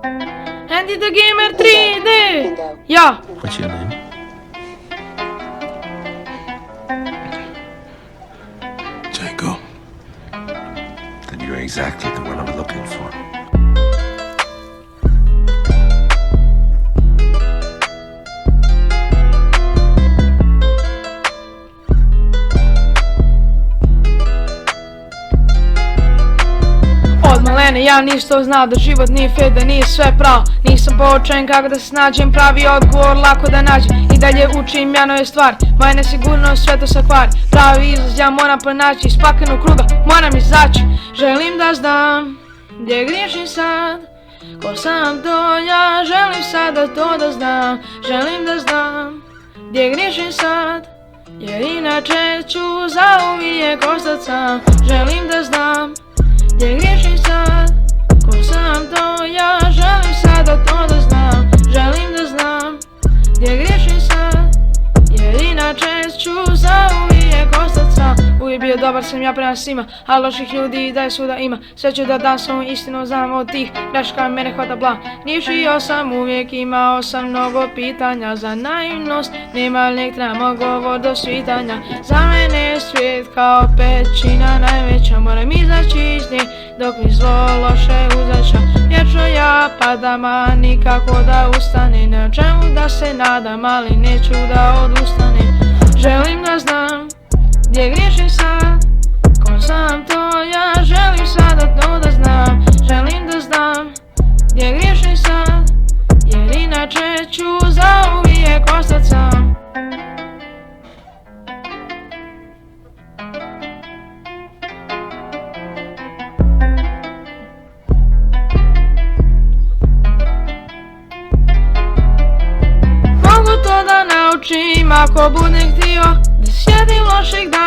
Andy the Gamer 3D! Ja! What's your name? Jacob. Then you're exactly the one I'm looking for. Od malene ja nisam znao da život nije fair, da nije sve pravo. Nisam poučen kako da se nađem, pravi odgovor lako da nađem. I dalje učim ja nove stvari, moja nesigurnost sve to se kvari. Pravi izlaz ja moram pronaći, iz paklenog kruga moram izaći. Želim da znam gdje griješim sad, ko sam to ja, želim sada to da znam. Želim da znam gdje griješim sad, jer inače ću zauvijek ostat sam. Želim da znam gdje griješim sad, ko sam to ja, želim sada to da znam. Želim da znam gdje griješim sad, jer inače ću zauvijek ostat sam. Uvijek bio dobar sam ja prema svima, a loših ljudi i dalje svuda ima. Sve ću da dam svoju istinu, znam od tih grešaka mene hvata blam. Griješio sam uvijek, imao sam mnogo pitanja za naivnost, nema lijek, trebamo govor do svitanja. Za mene je svijet kao pećina najveća, moram izaći iz nje dok mi zlo loše uzrača. Vječno ja padam, a nikako da ustanem, ne o čemu da se nadam, ali neću da odustanem. Želim da znam gdje griješim sad, ko sam to ja, želim sada to da znam. Želim da znam gdje griješim sad, jer inače ću zauvijek ostat sam. Mogu to da naučim ako budem htio, da sjedim lošeg dana